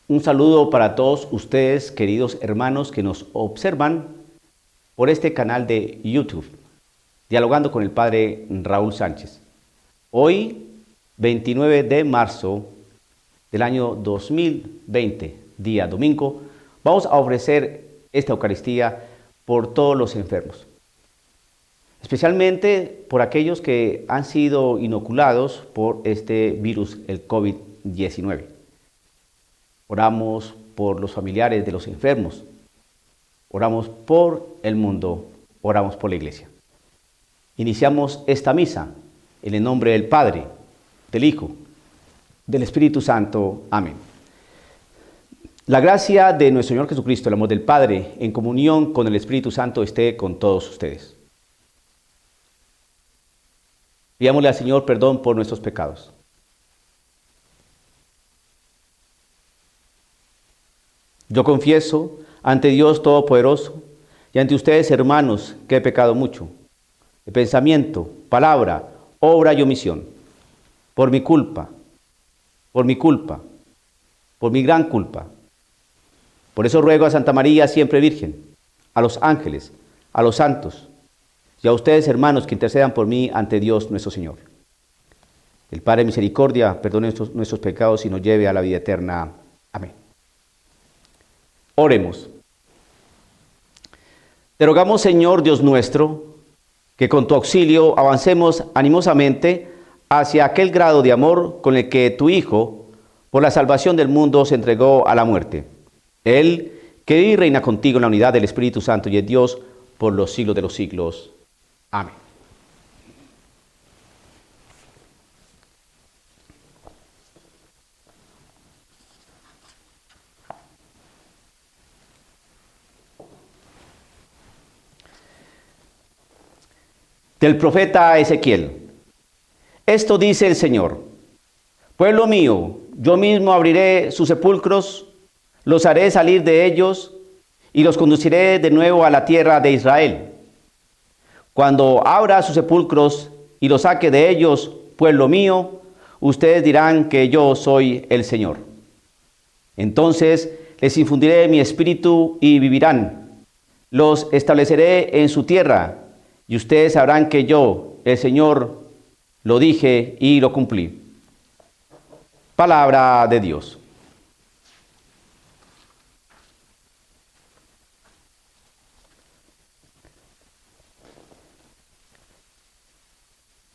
Un saludo para todos ustedes, queridos hermanos que nos observan por este canal de YouTube, dialogando con el Padre Raúl Sánchez. Hoy, 29 de marzo del año 2020, día domingo, vamos a ofrecer esta Eucaristía por todos los enfermos, especialmente por aquellos que han sido inoculados por este virus, el COVID-19. Oramos por los familiares de los enfermos, oramos por el mundo, oramos por la Iglesia. Iniciamos esta misa en el nombre del Padre, del Hijo, del Espíritu Santo. Amén. La gracia de nuestro Señor Jesucristo, el amor del Padre, en comunión con el Espíritu Santo, esté con todos ustedes. Pidámosle al Señor perdón por nuestros pecados. Yo confieso ante Dios Todopoderoso y ante ustedes, hermanos, que he pecado mucho, de pensamiento, palabra, obra y omisión, por mi culpa, por mi gran culpa. Por eso ruego a Santa María, siempre Virgen, a los ángeles, a los santos y a ustedes, hermanos, que intercedan por mí ante Dios nuestro Señor. El Padre de misericordia perdone nuestros pecados y nos lleve a la vida eterna. Amén. Oremos. Te rogamos, Señor Dios nuestro, que con tu auxilio avancemos animosamente hacia aquel grado de amor con el que tu Hijo, por la salvación del mundo, se entregó a la muerte. Él, que vive y reina contigo en la unidad del Espíritu Santo y es Dios por los siglos de los siglos. Amén. Del profeta Ezequiel. Esto dice el Señor: pueblo mío, yo mismo abriré sus sepulcros, los haré salir de ellos y los conduciré de nuevo a la tierra de Israel. Cuando abra sus sepulcros y los saque de ellos, pueblo mío, ustedes dirán que yo soy el Señor. Entonces les infundiré mi espíritu y vivirán. Los estableceré en su tierra y ustedes sabrán que yo, el Señor, lo dije y lo cumplí. Palabra de Dios.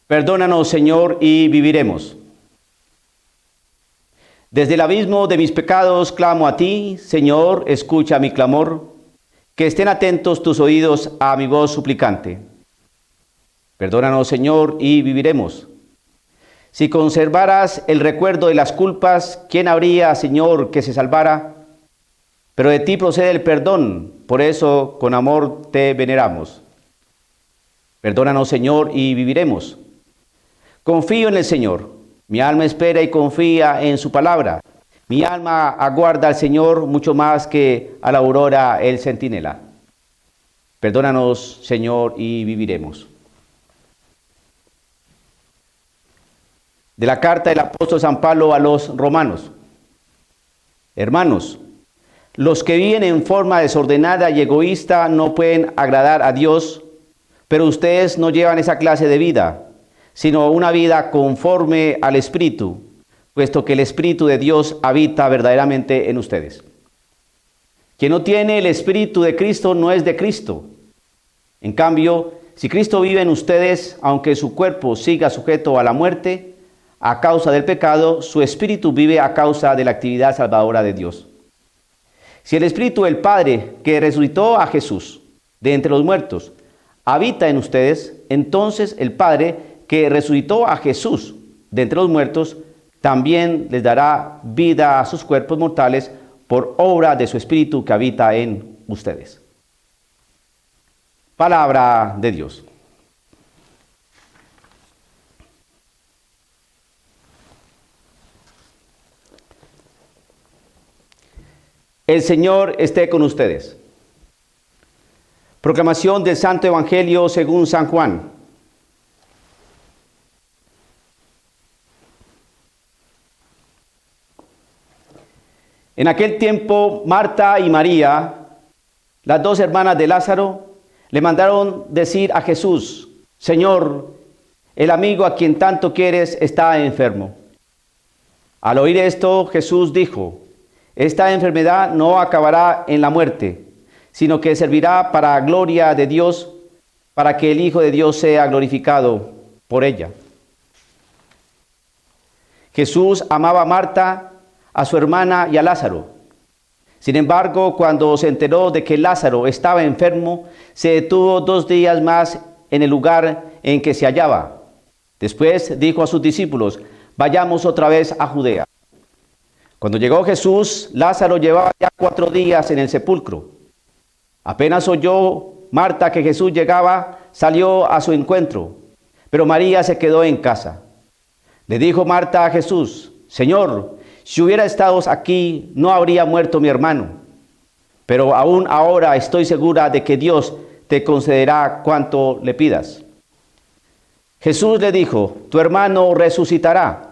Perdónanos, Señor, y viviremos. Desde el abismo de mis pecados clamo a ti, Señor, escucha mi clamor, que estén atentos tus oídos a mi voz suplicante. Perdónanos, Señor, y viviremos. Si conservaras el recuerdo de las culpas, ¿quién habría, Señor, que se salvara? Pero de ti procede el perdón, por eso con amor te veneramos. Perdónanos, Señor, y viviremos. Confío en el Señor. Mi alma espera y confía en su palabra. Mi alma aguarda al Señor mucho más que a la aurora el centinela. Perdónanos, Señor, y viviremos. De la carta del apóstol San Pablo a los romanos. Hermanos, los que viven en forma desordenada y egoísta no pueden agradar a Dios, pero ustedes no llevan esa clase de vida, sino una vida conforme al Espíritu, puesto que el Espíritu de Dios habita verdaderamente en ustedes. Quien no tiene el Espíritu de Cristo no es de Cristo. En cambio, si Cristo vive en ustedes, aunque su cuerpo siga sujeto a la muerte, a causa del pecado, su espíritu vive a causa de la actividad salvadora de Dios. Si el Espíritu del Padre, que resucitó a Jesús de entre los muertos, habita en ustedes, entonces el Padre, que resucitó a Jesús de entre los muertos, también les dará vida a sus cuerpos mortales por obra de su Espíritu que habita en ustedes. Palabra de Dios. El Señor esté con ustedes. Proclamación del Santo Evangelio según San Juan. En aquel tiempo, Marta y María, las dos hermanas de Lázaro, le mandaron decir a Jesús: Señor, el amigo a quien tanto quieres está enfermo. Al oír esto, Jesús dijo: esta enfermedad no acabará en la muerte, sino que servirá para gloria de Dios, para que el Hijo de Dios sea glorificado por ella. Jesús amaba a Marta, a su hermana y a Lázaro. Sin embargo, cuando se enteró de que Lázaro estaba enfermo, se detuvo 2 días más en el lugar en que se hallaba. Después dijo a sus discípulos: vayamos otra vez a Judea. Cuando llegó Jesús, Lázaro llevaba ya 4 días en el sepulcro. Apenas oyó Marta que Jesús llegaba, salió a su encuentro, pero María se quedó en casa. Le dijo Marta a Jesús: Señor, si hubiera estado aquí, no habría muerto mi hermano. Pero aún ahora estoy segura de que Dios te concederá cuanto le pidas. Jesús le dijo: tu hermano resucitará.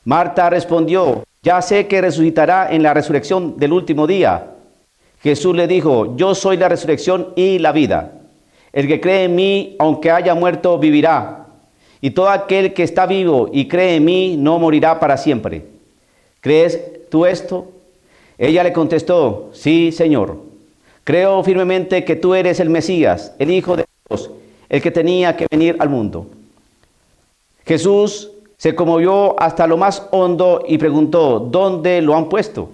Marta respondió: ya sé que resucitará en la resurrección del último día. Jesús le dijo: yo soy la resurrección y la vida. El que cree en mí, aunque haya muerto, vivirá. Y todo aquel que está vivo y cree en mí, no morirá para siempre. ¿Crees tú esto? Ella le contestó: sí, Señor. Creo firmemente que tú eres el Mesías, el Hijo de Dios, el que tenía que venir al mundo. Jesús se conmovió hasta lo más hondo y preguntó: ¿dónde lo han puesto?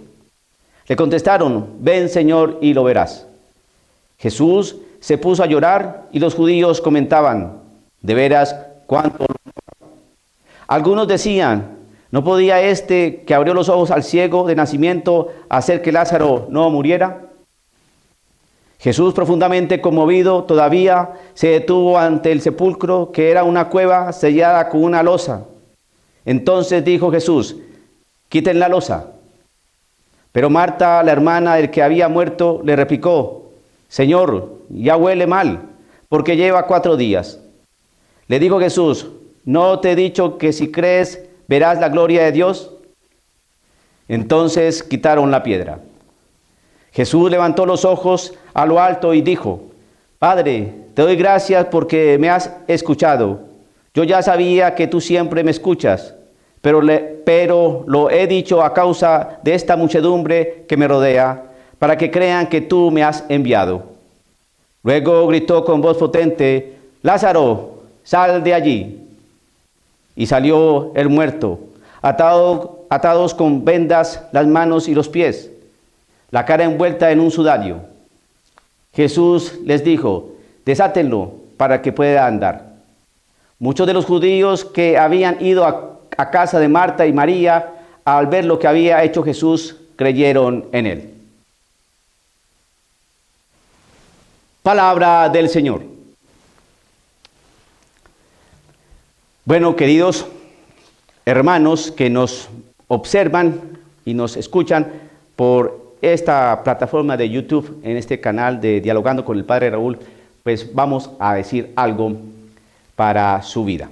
Le contestaron: ven, Señor, y lo verás. Jesús se puso a llorar y los judíos comentaban: de veras, ¿cuánto? Algunos decían: ¿no podía este que abrió los ojos al ciego de nacimiento hacer que Lázaro no muriera? Jesús, profundamente conmovido todavía, se detuvo ante el sepulcro, que era una cueva sellada con una losa. Entonces dijo Jesús: quiten la losa. Pero Marta, la hermana del que había muerto, le replicó: Señor, ya huele mal, porque lleva 4 días. Le dijo Jesús: ¿no te he dicho que si crees verás la gloria de Dios? Entonces quitaron la piedra. Jesús levantó los ojos a lo alto y dijo: Padre, te doy gracias porque me has escuchado. Yo ya sabía que tú siempre me escuchas, pero lo he dicho a causa de esta muchedumbre que me rodea, para que crean que tú me has enviado. Luego gritó con voz potente: Lázaro, sal de allí. Y salió el muerto, atados con vendas las manos y los pies, la cara envuelta en un sudario. Jesús les dijo: desátenlo para que pueda andar. Muchos de los judíos que habían ido a casa de Marta y María, al ver lo que había hecho Jesús, creyeron en él. Palabra del Señor. Bueno, queridos hermanos que nos observan y nos escuchan por esta plataforma de YouTube, en este canal de Dialogando con el Padre Raúl, pues vamos a decir algo para su vida.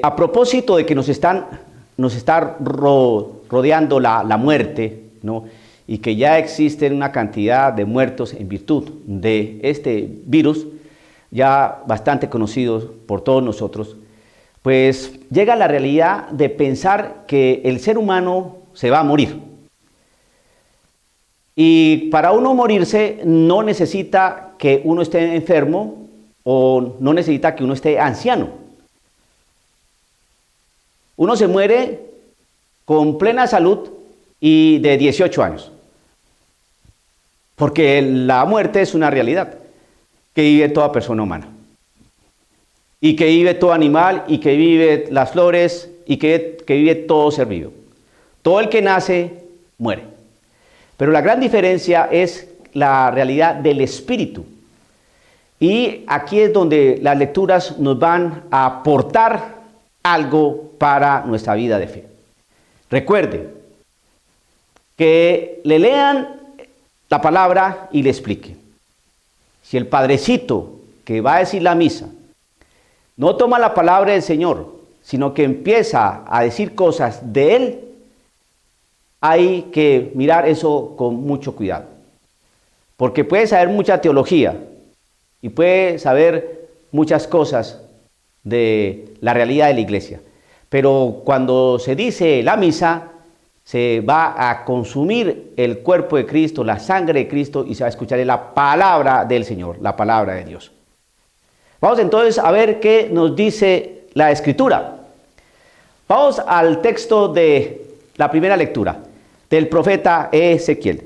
A propósito de que nos está rodeando la muerte, ¿no? Y que ya existen una cantidad de muertos en virtud de este virus, ya bastante conocidos por todos nosotros, pues llega la realidad de pensar que el ser humano se va a morir. Y para uno morirse no necesita que uno esté enfermo o no necesita que uno esté anciano. Uno se muere con plena salud y de 18 años. Porque la muerte es una realidad que vive toda persona humana. Y que vive todo animal, y que vive las flores, y que vive todo ser vivo. Todo el que nace, muere. Pero la gran diferencia es la realidad del espíritu. Y aquí es donde las lecturas nos van a aportar algo para nuestra vida de fe. Recuerde que le lean la palabra y le explique. Si el padrecito que va a decir la misa no toma la palabra del Señor, sino que empieza a decir cosas de él, hay que mirar eso con mucho cuidado. Porque puede saber mucha teología y puede saber muchas cosas de la realidad de la iglesia. Pero cuando se dice la misa, se va a consumir el cuerpo de Cristo, la sangre de Cristo, y se va a escuchar la palabra del Señor, la palabra de Dios. Vamos entonces a ver qué nos dice la Escritura. Vamos al texto de la primera lectura, del profeta Ezequiel.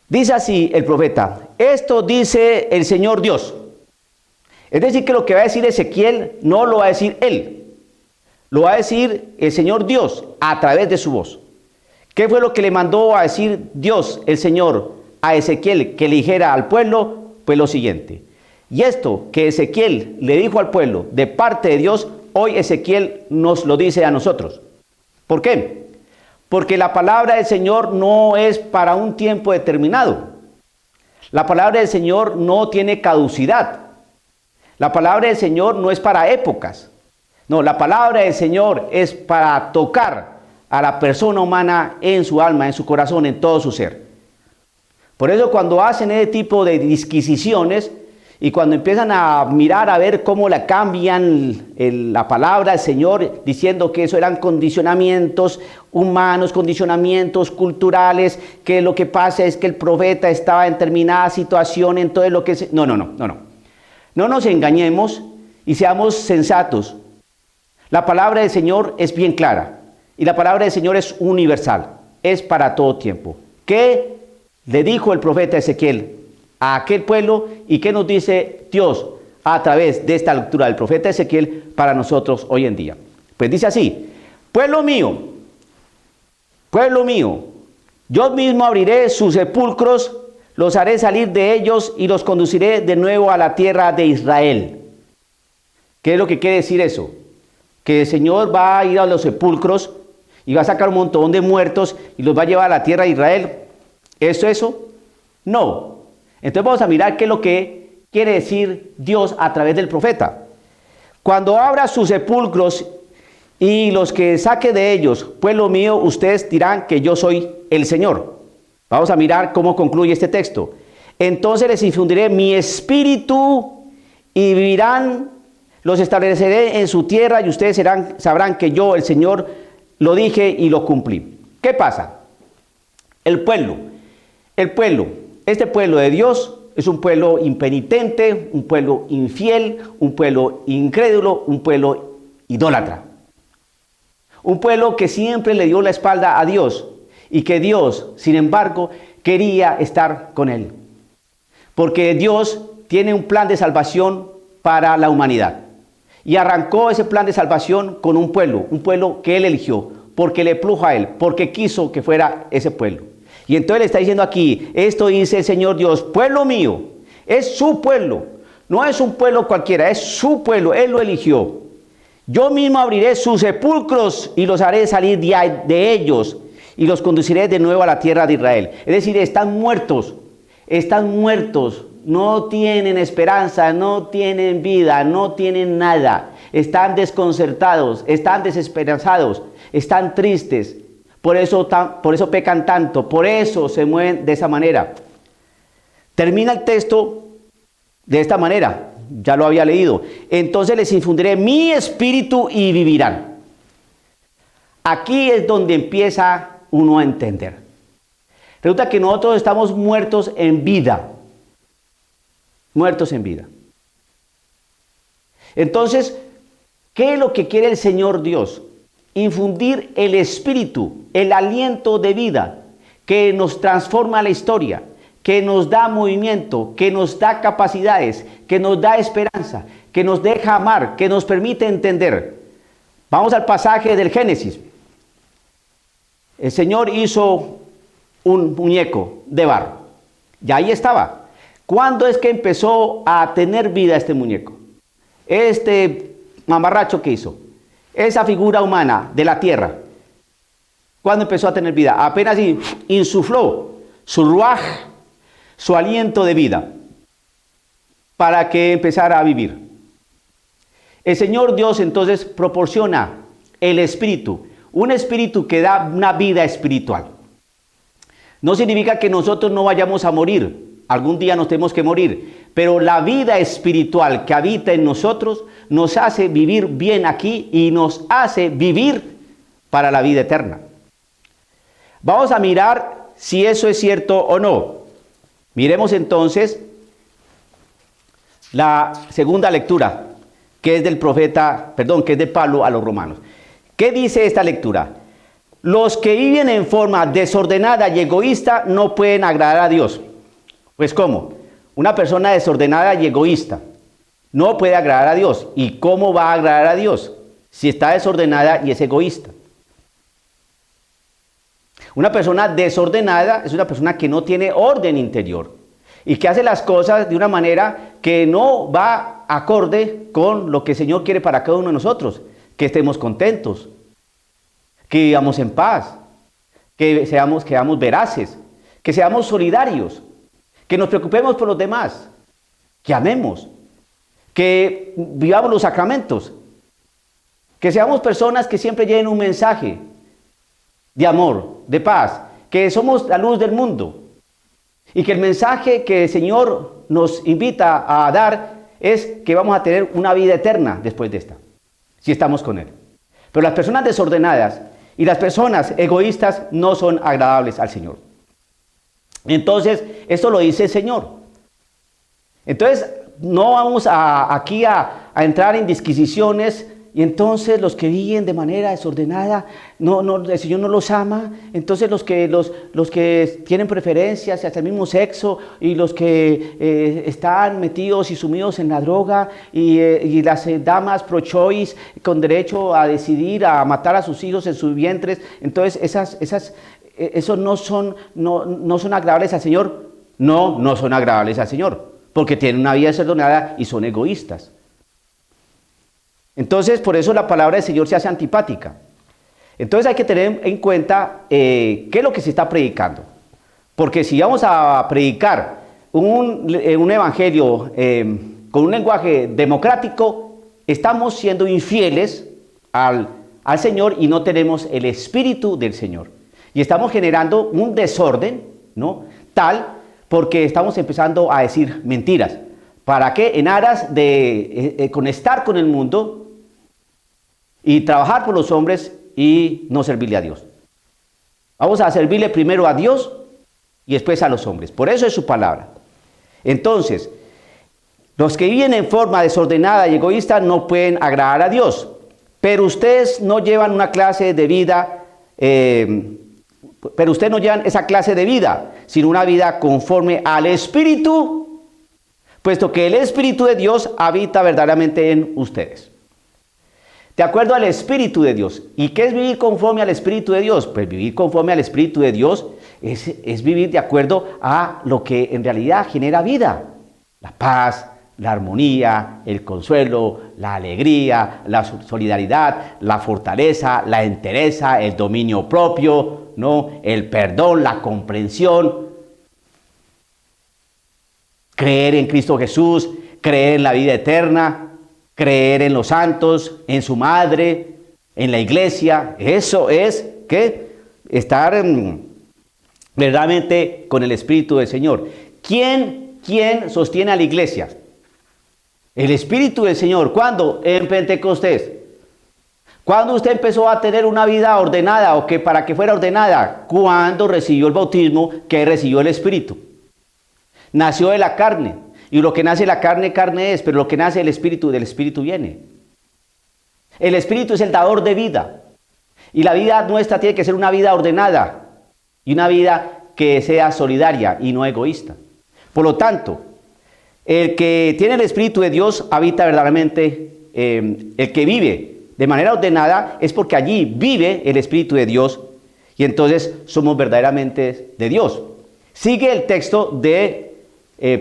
Dice así el profeta: esto dice el Señor Dios. Es decir, que lo que va a decir Ezequiel no lo va a decir él, lo va a decir el Señor Dios a través de su voz. ¿Qué fue lo que le mandó a decir Dios, el Señor, a Ezequiel que le dijera al pueblo? Pues lo siguiente: y esto que Ezequiel le dijo al pueblo de parte de Dios, hoy Ezequiel nos lo dice a nosotros. ¿Por qué? Porque la palabra del Señor no es para un tiempo determinado. La palabra del Señor no tiene caducidad. La palabra del Señor no es para épocas. No, la palabra del Señor es para tocar a la persona humana en su alma, en su corazón, en todo su ser. Por eso cuando hacen ese tipo de disquisiciones y cuando empiezan a mirar a ver cómo la cambian la palabra del Señor, diciendo que eso eran condicionamientos humanos, condicionamientos culturales, que lo que pasa es que el profeta estaba en determinada situación, entonces lo que... No. No nos engañemos y seamos sensatos. La palabra del Señor es bien clara y la palabra del Señor es universal, es para todo tiempo. ¿Qué le dijo el profeta Ezequiel a aquel pueblo y qué nos dice Dios a través de esta lectura del profeta Ezequiel para nosotros hoy en día? Pues dice así: pueblo mío, yo mismo abriré sus sepulcros, los haré salir de ellos y los conduciré de nuevo a la tierra de Israel. ¿Qué es lo que quiere decir eso? Que el Señor va a ir a los sepulcros y va a sacar un montón de muertos y los va a llevar a la tierra de Israel. ¿Es eso? No. Entonces vamos a mirar qué es lo que quiere decir Dios a través del profeta. Cuando abra sus sepulcros y los que saque de ellos, pueblo mío, ustedes dirán que yo soy el Señor. Vamos a mirar cómo concluye este texto. Entonces les infundiré mi espíritu y vivirán, los estableceré en su tierra y ustedes sabrán que yo, el Señor, lo dije y lo cumplí. ¿Qué pasa? Este pueblo de Dios es un pueblo impenitente, un pueblo infiel, un pueblo incrédulo, un pueblo idólatra. Un pueblo que siempre le dio la espalda a Dios y que Dios, sin embargo, quería estar con él. Porque Dios tiene un plan de salvación para la humanidad. Y arrancó ese plan de salvación con un pueblo que él eligió, porque le plujo a él, porque quiso que fuera ese pueblo. Y entonces le está diciendo aquí, esto dice el Señor Dios: pueblo mío, es su pueblo, no es un pueblo cualquiera, es su pueblo, él lo eligió. Yo mismo abriré sus sepulcros y los haré salir de ellos y los conduciré de nuevo a la tierra de Israel. Es decir, están muertos, no tienen esperanza, no tienen vida, no tienen nada. Están desconcertados, están desesperanzados, están tristes. Por eso pecan tanto, por eso se mueven de esa manera. Termina el texto de esta manera, ya lo había leído. Entonces les infundiré mi espíritu y vivirán. Aquí es donde empieza uno a entender. Resulta que nosotros estamos muertos en vida. Muertos en vida. Entonces, ¿qué es lo que quiere el Señor Dios? Infundir el espíritu, el aliento de vida que nos transforma la historia, que nos da movimiento, que nos da capacidades, que nos da esperanza, que nos deja amar, que nos permite entender. Vamos al pasaje del Génesis. El Señor hizo un muñeco de barro. Y ahí estaba. ¿Cuándo es que empezó a tener vida este muñeco? Este mamarracho que hizo. Esa figura humana de la tierra. ¿Cuándo empezó a tener vida? Apenas insufló su ruaj, su aliento de vida, para que empezara a vivir. El Señor Dios entonces proporciona el espíritu, un espíritu que da una vida espiritual. No significa que nosotros no vayamos a morir, algún día nos tenemos que morir, pero la vida espiritual que habita en nosotros nos hace vivir bien aquí y nos hace vivir para la vida eterna. Vamos a mirar si eso es cierto o no. Miremos entonces la segunda lectura, que es del profeta, que es de Pablo a los romanos. ¿Qué dice esta lectura? Los que viven en forma desordenada y egoísta no pueden agradar a Dios. Pues ¿cómo? Una persona desordenada y egoísta no puede agradar a Dios. ¿Y cómo va a agradar a Dios? Si está desordenada y es egoísta. Una persona desordenada es una persona que no tiene orden interior y que hace las cosas de una manera que no va acorde con lo que el Señor quiere para cada uno de nosotros. Que estemos contentos, que vivamos en paz, que seamos veraces, que seamos solidarios, que nos preocupemos por los demás, que amemos, que vivamos los sacramentos, que seamos personas que siempre lleven un mensaje de amor, de paz, que somos la luz del mundo y que el mensaje que el Señor nos invita a dar es que vamos a tener una vida eterna después de esta, si estamos con Él. Pero las personas desordenadas y las personas egoístas no son agradables al Señor. Entonces, esto lo dice el Señor. Entonces, no vamos aquí a entrar en disquisiciones. Y entonces los que viven de manera desordenada, el Señor no los ama. Entonces los que tienen preferencias hacia el mismo sexo y los que están metidos y sumidos en la droga y las damas pro-choice con derecho a decidir, a matar a sus hijos en sus vientres, entonces esos no son agradables al Señor. No son agradables al Señor, porque tienen una vida desordenada y son egoístas. Entonces, por eso la palabra del Señor se hace antipática. Entonces hay que tener en cuenta qué es lo que se está predicando. Porque si vamos a predicar un evangelio con un lenguaje democrático, estamos siendo infieles al Señor y no tenemos el Espíritu del Señor. Y estamos generando un desorden, ¿no? Tal, porque estamos empezando a decir mentiras. ¿Para qué? En aras de conectar con el mundo y trabajar por los hombres y no servirle a Dios. Vamos a servirle primero a Dios y después a los hombres. Por eso es su palabra. Entonces, los que viven en forma desordenada y egoísta no pueden agradar a Dios. Pero ustedes no llevan una clase de vida, pero ustedes no llevan esa clase de vida, sino una vida conforme al Espíritu, puesto que el Espíritu de Dios habita verdaderamente en ustedes. De acuerdo al Espíritu de Dios. ¿Y qué es vivir conforme al Espíritu de Dios? Pues vivir conforme al Espíritu de Dios es vivir de acuerdo a lo que en realidad genera vida. La paz, la armonía, el consuelo, la alegría, la solidaridad, la fortaleza, la entereza, el dominio propio, ¿no? El perdón, la comprensión. Creer en Cristo Jesús, creer en la vida eterna, creer en los santos, en su madre, en la iglesia. Eso es que estar verdaderamente con el Espíritu del Señor. ¿Quién sostiene a la iglesia? El Espíritu del Señor. ¿Cuándo? En Pentecostés. ¿Cuándo usted empezó a tener una vida ordenada o que para que fuera ordenada? Cuando recibió el bautismo que recibió el Espíritu. Nació de la carne. Y lo que nace de la carne, carne es, pero lo que nace del Espíritu viene. El Espíritu es el dador de vida. Y la vida nuestra tiene que ser una vida ordenada. Y una vida que sea solidaria y no egoísta. Por lo tanto, el que tiene el Espíritu de Dios habita verdaderamente, el que vive de manera ordenada es porque allí vive el Espíritu de Dios. Y entonces somos verdaderamente de Dios. Sigue el texto de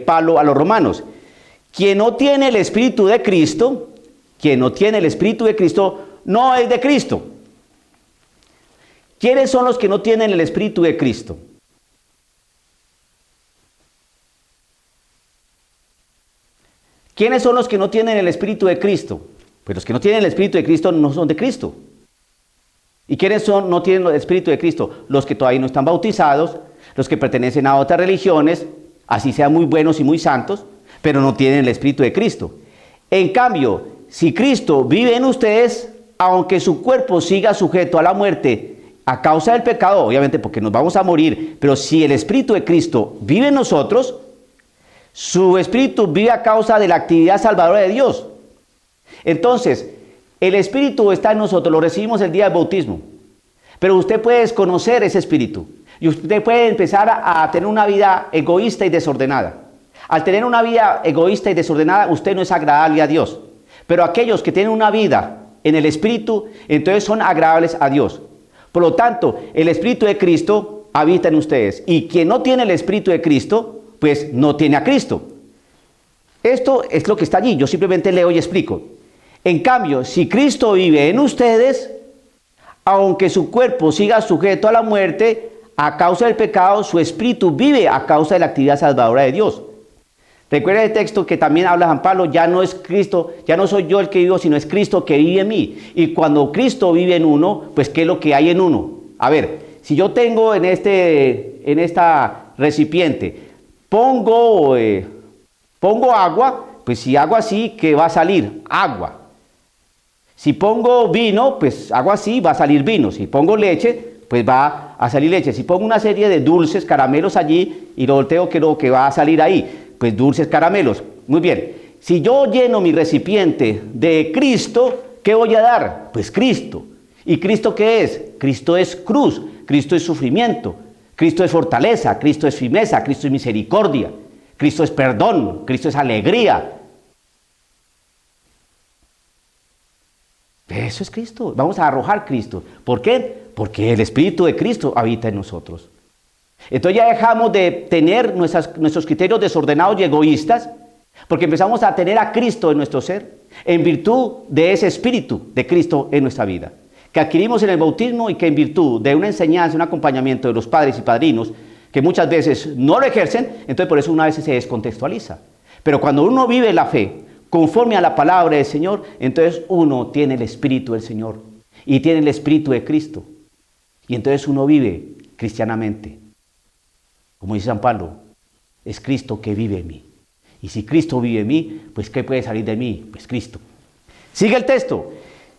Pablo a los romanos. Quien no tiene el Espíritu de Cristo, no es de Cristo. ¿Quiénes son los que no tienen el Espíritu de Cristo? ¿Quiénes son los que no tienen el Espíritu de Cristo? Pues los que no tienen el Espíritu de Cristo no son de Cristo. ¿Y quiénes son? No tienen el Espíritu de Cristo. Los que todavía no están bautizados, los que pertenecen a otras religiones, así sean muy buenos y muy santos, pero no tienen el Espíritu de Cristo. En cambio, si Cristo vive en ustedes, aunque su cuerpo siga sujeto a la muerte a causa del pecado, obviamente porque nos vamos a morir, pero si el Espíritu de Cristo vive en nosotros, su Espíritu vive a causa de la actividad salvadora de Dios. Entonces, el Espíritu está en nosotros, lo recibimos el día del bautismo, pero usted puede desconocer ese Espíritu y usted puede empezar a tener una vida egoísta y desordenada. Al tener una vida egoísta y desordenada, usted no es agradable a Dios, pero aquellos que tienen una vida en el Espíritu, entonces son agradables a Dios. Por lo tanto, el Espíritu de Cristo habita en ustedes, y quien no tiene el Espíritu de Cristo, pues no tiene a Cristo. Esto es lo que está allí, yo simplemente leo y explico. En cambio, si Cristo vive en ustedes, aunque su cuerpo siga sujeto a la muerte a causa del pecado, su espíritu vive a causa de la actividad salvadora de Dios. Recuerda el texto que también habla San Pablo, ya no es Cristo, ya no soy yo el que vivo, sino es Cristo que vive en mí. Y cuando Cristo vive en uno, pues ¿qué es lo que hay en uno? A ver, si yo tengo en esta recipiente, pongo agua, pues si hago así, ¿qué va a salir? Agua. Si pongo vino, pues hago así, va a salir vino. Si pongo leche, pues va a salir leche. Si pongo una serie de dulces, caramelos allí y lo volteo, ¿qué es lo que va a salir ahí? Pues dulces caramelos. Muy bien. Si yo lleno mi recipiente de Cristo, ¿qué voy a dar? Pues Cristo. ¿Y Cristo qué es? Cristo es cruz, Cristo es sufrimiento, Cristo es fortaleza, Cristo es firmeza, Cristo es misericordia, Cristo es perdón, Cristo es alegría. Eso es Cristo. Vamos a arrojar Cristo. ¿Por qué? Porque el Espíritu de Cristo habita en nosotros. Entonces ya dejamos de tener nuestros criterios desordenados y egoístas, porque empezamos a tener a Cristo en nuestro ser, en virtud de ese Espíritu de Cristo en nuestra vida, que adquirimos en el bautismo y que en virtud de una enseñanza, un acompañamiento de los padres y padrinos, que muchas veces no lo ejercen, entonces por eso una vez se descontextualiza. Pero cuando uno vive la fe conforme a la palabra del Señor, entonces uno tiene el Espíritu del Señor y tiene el Espíritu de Cristo. Y entonces uno vive cristianamente. Como dice San Pablo, es Cristo que vive en mí. Y si Cristo vive en mí, pues ¿qué puede salir de mí? Pues Cristo. Sigue el texto.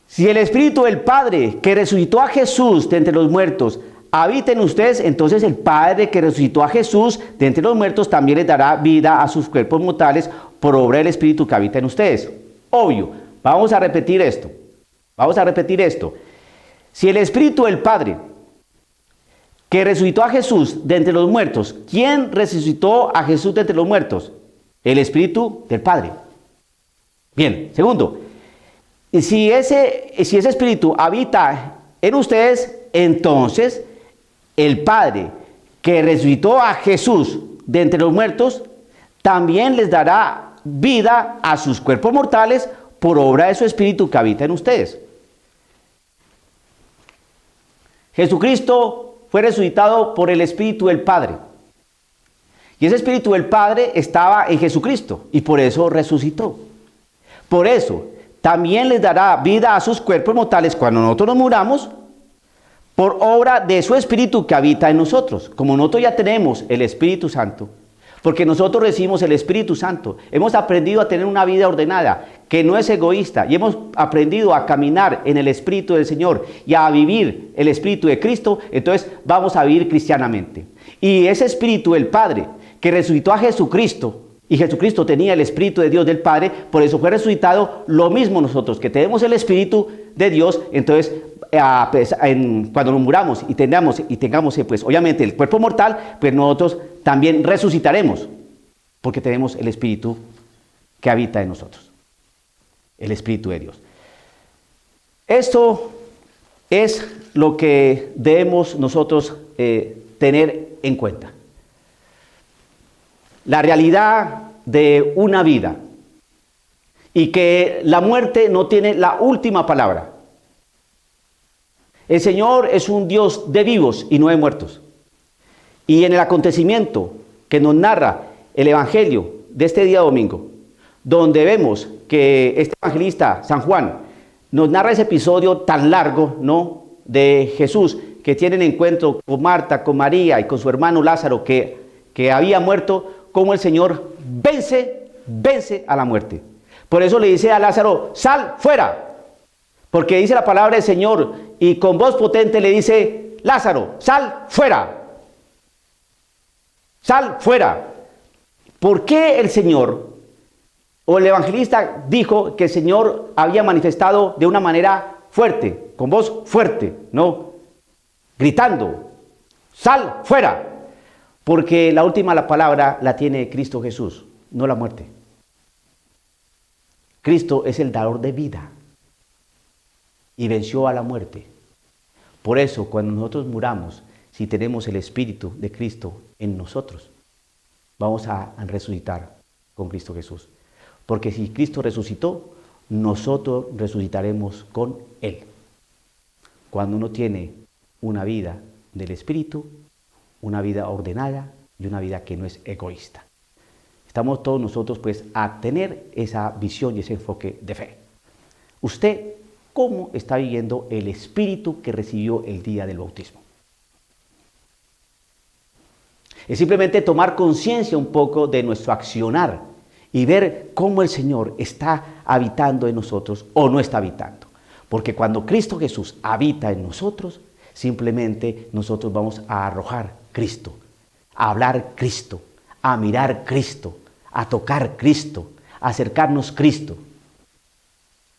Si el Espíritu del Padre que resucitó a Jesús de entre los muertos habita en ustedes, entonces el Padre que resucitó a Jesús de entre los muertos también les dará vida a sus cuerpos mortales por obra del Espíritu que habita en ustedes. Obvio, vamos a repetir esto. Vamos a repetir esto. Si el Espíritu del Padre que resucitó a Jesús de entre los muertos, ¿quién resucitó a Jesús de entre los muertos? El Espíritu del Padre. Bien, segundo, si ese Espíritu habita en ustedes, entonces el Padre que resucitó a Jesús de entre los muertos, también les dará vida a sus cuerpos mortales por obra de su Espíritu que habita en ustedes. Jesucristo fue resucitado por el Espíritu del Padre. Y ese Espíritu del Padre estaba en Jesucristo y por eso resucitó. Por eso también les dará vida a sus cuerpos mortales cuando nosotros nos muramos por obra de su Espíritu que habita en nosotros. Como nosotros ya tenemos el Espíritu Santo, porque nosotros recibimos el Espíritu Santo, hemos aprendido a tener una vida ordenada, que no es egoísta, y hemos aprendido a caminar en el Espíritu del Señor y a vivir el Espíritu de Cristo, entonces vamos a vivir cristianamente. Y ese Espíritu del Padre que resucitó a Jesucristo, y Jesucristo tenía el Espíritu de Dios del Padre, por eso fue resucitado, lo mismo nosotros, que tenemos el Espíritu de Dios, entonces cuando nos muramos y tengamos pues obviamente el cuerpo mortal, pues nosotros también resucitaremos, porque tenemos el Espíritu que habita en nosotros, el Espíritu de Dios. Esto es lo que debemos nosotros tener en cuenta. La realidad de una vida y que la muerte no tiene la última palabra. El Señor es un Dios de vivos y no de muertos. Y en el acontecimiento que nos narra el Evangelio de este día domingo, donde vemos que este evangelista, San Juan, nos narra ese episodio tan largo, ¿no? de Jesús, que tienen encuentro con Marta, con María y con su hermano Lázaro, que había muerto, cómo el Señor vence a la muerte. Por eso le dice a Lázaro, sal fuera, porque dice la palabra del Señor y con voz potente le dice, Lázaro, sal fuera, sal fuera. ¿Por qué el Señor o el evangelista dijo que el Señor había manifestado de una manera fuerte, con voz fuerte, no gritando, sal fuera? Porque la última palabra la tiene Cristo Jesús, no la muerte. Cristo es el dador de vida y venció a la muerte. Por eso, cuando nosotros muramos, si tenemos el Espíritu de Cristo en nosotros, vamos a resucitar con Cristo Jesús. Porque si Cristo resucitó, nosotros resucitaremos con Él. Cuando uno tiene una vida del Espíritu, una vida ordenada y una vida que no es egoísta. Estamos todos nosotros pues a tener esa visión y ese enfoque de fe. ¿Usted cómo está viviendo el Espíritu que recibió el día del bautismo? Es simplemente tomar conciencia un poco de nuestro accionar y ver cómo el Señor está habitando en nosotros o no está habitando. Porque cuando Cristo Jesús habita en nosotros, simplemente nosotros vamos a arrojar Cristo, a hablar Cristo, a mirar Cristo, a tocar Cristo, a acercarnos Cristo.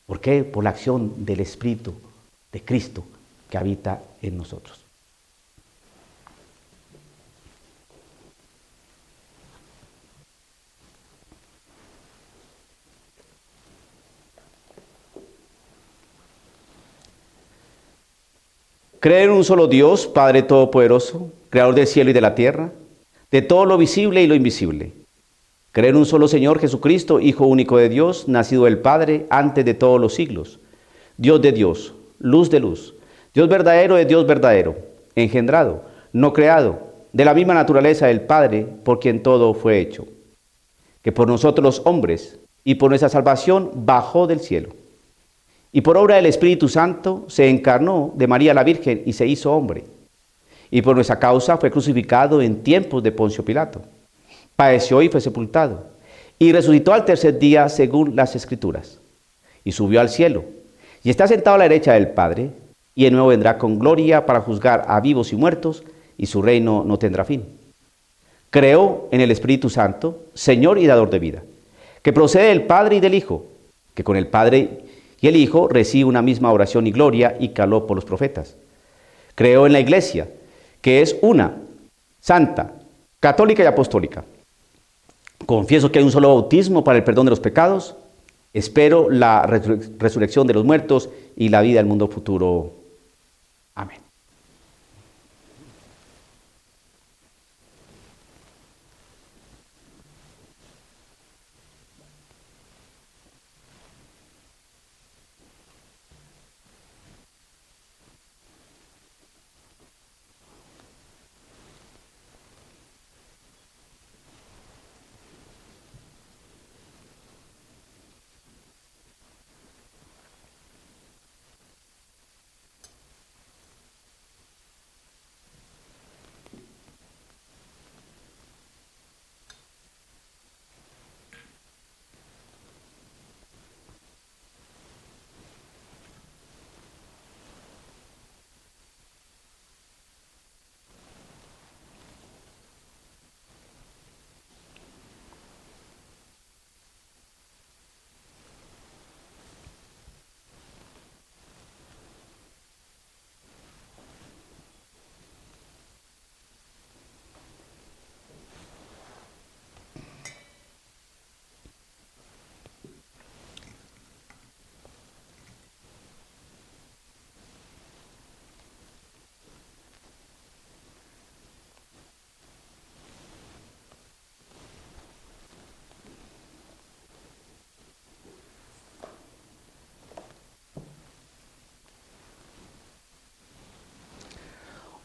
¿Por qué? Por la acción del Espíritu de Cristo que habita en nosotros. Creer en un solo Dios, Padre Todopoderoso, Creador del cielo y de la tierra, de todo lo visible y lo invisible. Creer en un solo Señor Jesucristo, Hijo único de Dios, nacido del Padre antes de todos los siglos. Dios de Dios, luz de luz, Dios verdadero de Dios verdadero, engendrado, no creado, de la misma naturaleza del Padre, por quien todo fue hecho. Que por nosotros los hombres y por nuestra salvación bajó del cielo. Y por obra del Espíritu Santo se encarnó de María la Virgen y se hizo hombre. Y por nuestra causa fue crucificado en tiempos de Poncio Pilato. Padeció y fue sepultado. Y resucitó al tercer día según las Escrituras. Y subió al cielo. Y está sentado a la derecha del Padre. Y de nuevo vendrá con gloria para juzgar a vivos y muertos. Y su reino no tendrá fin. Creo en el Espíritu Santo, Señor y dador de vida, que procede del Padre y del Hijo, que con el Padre y el Hijo recibe una misma oración y gloria y caló por los profetas. Creo en la Iglesia, que es una, santa, católica y apostólica. Confieso que hay un solo bautismo para el perdón de los pecados. Espero la resurrección de los muertos y la vida del mundo futuro. Amén.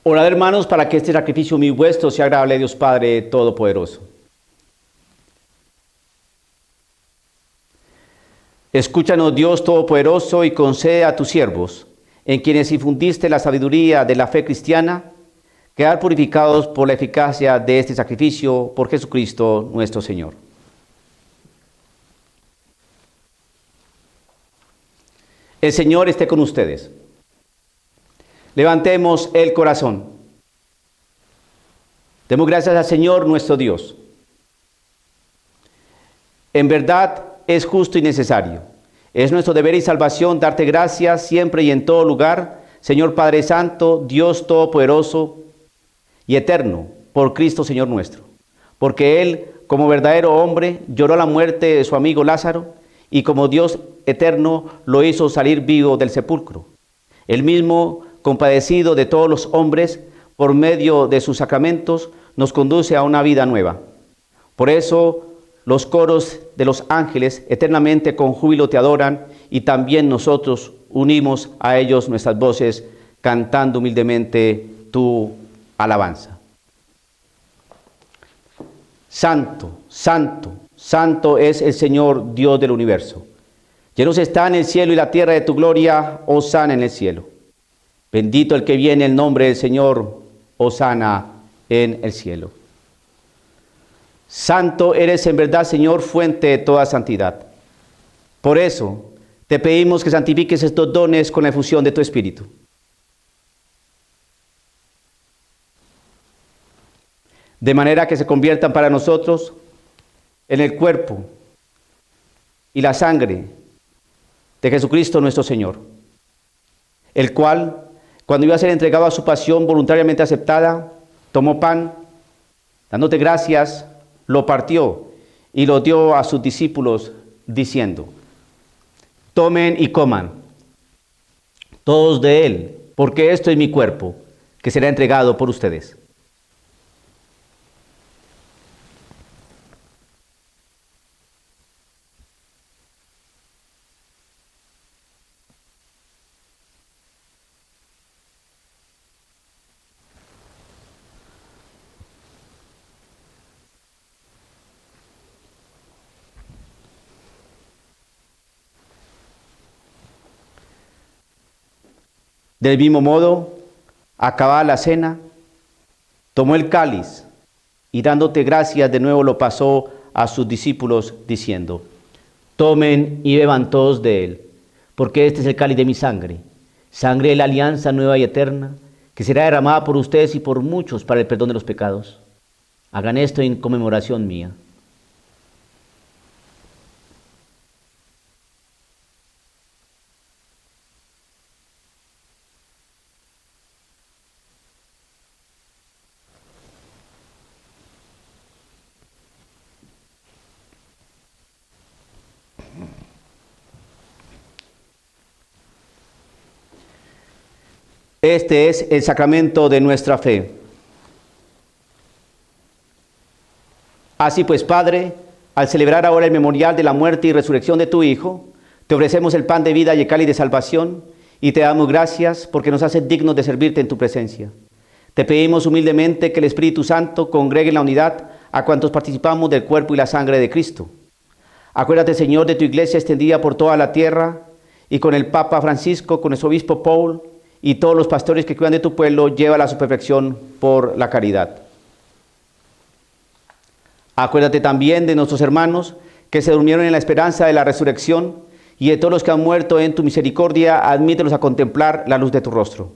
Orad, hermanos, para que este sacrificio mi vuestro sea agradable a Dios Padre Todopoderoso. Escúchanos, Dios Todopoderoso, y concede a tus siervos en quienes infundiste la sabiduría de la fe cristiana, quedar purificados por la eficacia de este sacrificio por Jesucristo nuestro Señor. El Señor esté con ustedes. Levantemos el corazón. Demos gracias al Señor nuestro Dios. En verdad es justo y necesario. Es nuestro deber y salvación darte gracias siempre y en todo lugar, Señor Padre Santo, Dios Todopoderoso y Eterno, por Cristo Señor nuestro. Porque Él, como verdadero hombre, lloró la muerte de su amigo Lázaro, y como Dios eterno lo hizo salir vivo del sepulcro. Él mismo, compadecido de todos los hombres, por medio de sus sacramentos, nos conduce a una vida nueva. Por eso, los coros de los ángeles eternamente con júbilo te adoran, y también nosotros unimos a ellos nuestras voces, cantando humildemente tu alabanza. Santo, santo, santo es el Señor Dios del universo. Llenos está en el cielo y la tierra de tu gloria, hosana en el cielo. Bendito el que viene en el nombre del Señor, hosana en el cielo. Santo eres en verdad, Señor, fuente de toda santidad. Por eso te pedimos que santifiques estos dones con la efusión de tu Espíritu. De manera que se conviertan para nosotros en el cuerpo y la sangre de Jesucristo nuestro Señor, el cual, cuando iba a ser entregado a su pasión voluntariamente aceptada, tomó pan, dándote gracias, lo partió y lo dio a sus discípulos, diciendo: tomen y coman todos de él, porque esto es mi cuerpo, que será entregado por ustedes. Del mismo modo, acabada la cena, tomó el cáliz y dándote gracias de nuevo lo pasó a sus discípulos diciendo: tomen y beban todos de él, porque este es el cáliz de mi sangre, sangre de la alianza nueva y eterna, que será derramada por ustedes y por muchos para el perdón de los pecados. Hagan esto en conmemoración mía. Este es el sacramento de nuestra fe. Así pues, Padre, al celebrar ahora el memorial de la muerte y resurrección de tu Hijo, te ofrecemos el pan de vida y el cáliz de salvación, y te damos gracias porque nos haces dignos de servirte en tu presencia. Te pedimos humildemente que el Espíritu Santo congregue en la unidad a cuantos participamos del cuerpo y la sangre de Cristo. Acuérdate, Señor, de tu iglesia extendida por toda la tierra, y con el Papa Francisco, con nuestro obispo Paul, y todos los pastores que cuidan de tu pueblo, llévala a su perfección por la caridad. Acuérdate también de nuestros hermanos que se durmieron en la esperanza de la resurrección, y de todos los que han muerto en tu misericordia, admítelos a contemplar la luz de tu rostro.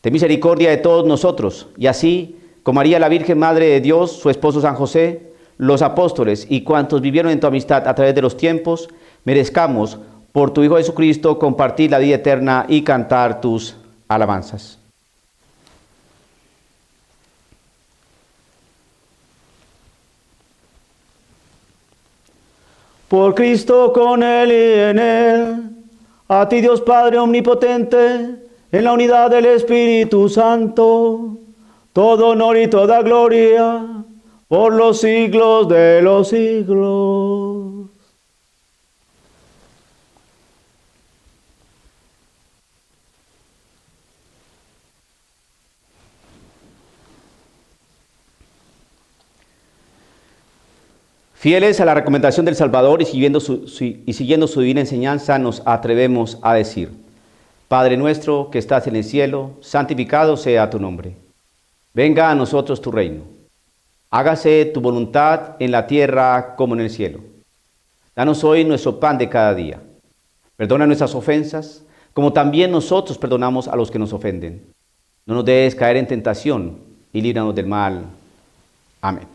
Ten misericordia de todos nosotros, y así, como María la Virgen Madre de Dios, su esposo San José, los apóstoles y cuantos vivieron en tu amistad a través de los tiempos, merezcamos, por tu Hijo Jesucristo, compartir la vida eterna y cantar tus alabanzas. Por Cristo, con Él y en Él, a ti Dios Padre Omnipotente, en la unidad del Espíritu Santo, todo honor y toda gloria, por los siglos de los siglos. Fieles a la recomendación del Salvador y siguiendo su divina enseñanza, nos atrevemos a decir: Padre nuestro que estás en el cielo, santificado sea tu nombre. Venga a nosotros tu reino. Hágase tu voluntad en la tierra como en el cielo. Danos hoy nuestro pan de cada día. Perdona nuestras ofensas, como también nosotros perdonamos a los que nos ofenden. No nos dejes caer en tentación y líbranos del mal. Amén.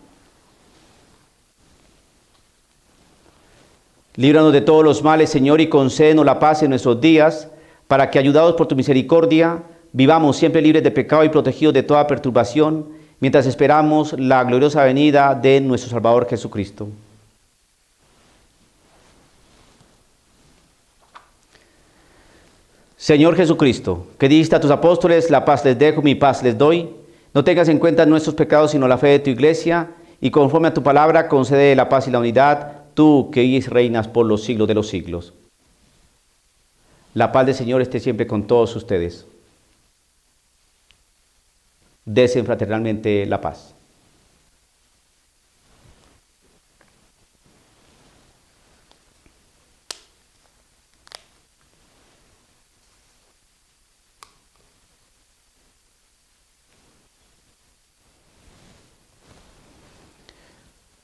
Líbranos de todos los males, Señor, y concédenos la paz en nuestros días, para que, ayudados por tu misericordia, vivamos siempre libres de pecado y protegidos de toda perturbación, mientras esperamos la gloriosa venida de nuestro Salvador Jesucristo. Señor Jesucristo, que dijiste a tus apóstoles, la paz les dejo, mi paz les doy, no tengas en cuenta nuestros pecados, sino la fe de tu iglesia, y conforme a tu palabra concede la paz y la unidad, tú que vives y reinas por los siglos de los siglos. La paz del Señor esté siempre con todos ustedes. Desen fraternalmente la paz.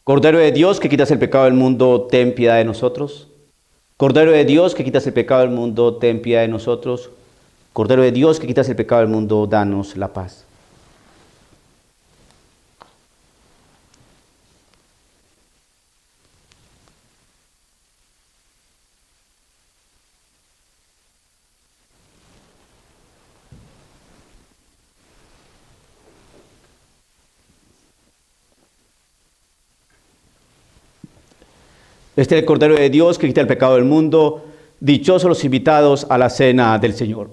Cordero de Dios, que quitas el pecado del mundo, ten piedad de nosotros. Cordero de Dios, que quitas el pecado del mundo, ten piedad de nosotros. Cordero de Dios, que quitas el pecado del mundo, danos la paz. Este es el Cordero de Dios que quita el pecado del mundo. Dichosos los invitados a la cena del Señor.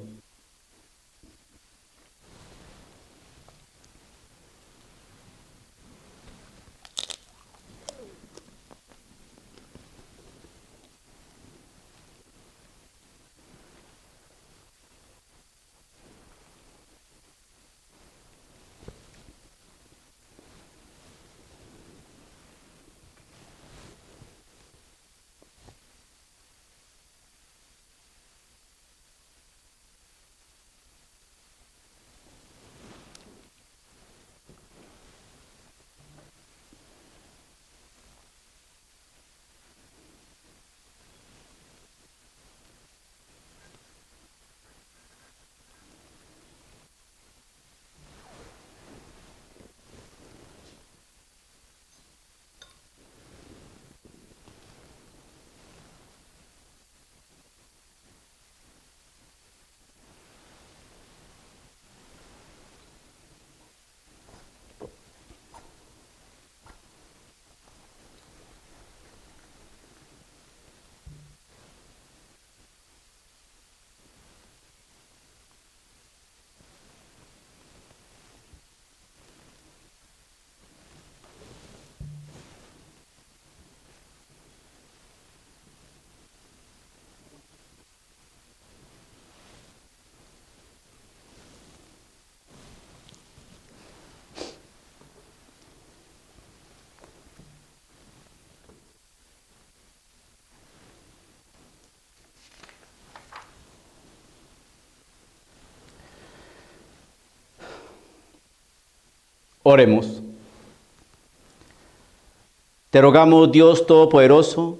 Oremos. Te rogamos, Dios Todopoderoso,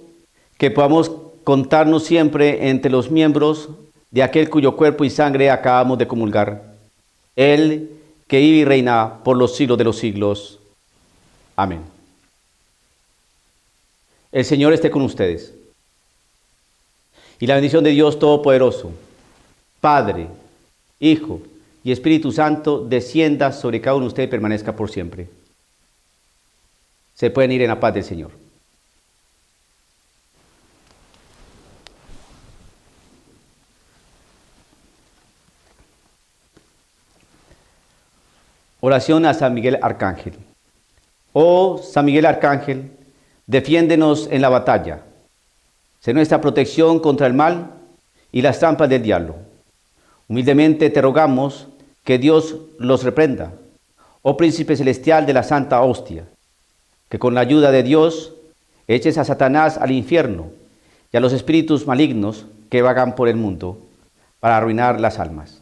que podamos contarnos siempre entre los miembros de aquel cuyo cuerpo y sangre acabamos de comulgar. Él que vive y reina por los siglos de los siglos. Amén. El Señor esté con ustedes. Y la bendición de Dios Todopoderoso, Padre, Hijo y Espíritu Santo, descienda sobre cada uno de ustedes y permanezca por siempre. Se pueden ir en la paz del Señor. Oración a San Miguel Arcángel. Oh San Miguel Arcángel, defiéndenos en la batalla. Sé nuestra protección contra el mal y las trampas del diablo. Humildemente te rogamos que Dios los reprenda, oh Príncipe Celestial de la Santa Hostia, que con la ayuda de Dios eches a Satanás al infierno y a los espíritus malignos que vagan por el mundo, para arruinar las almas.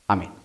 Amén.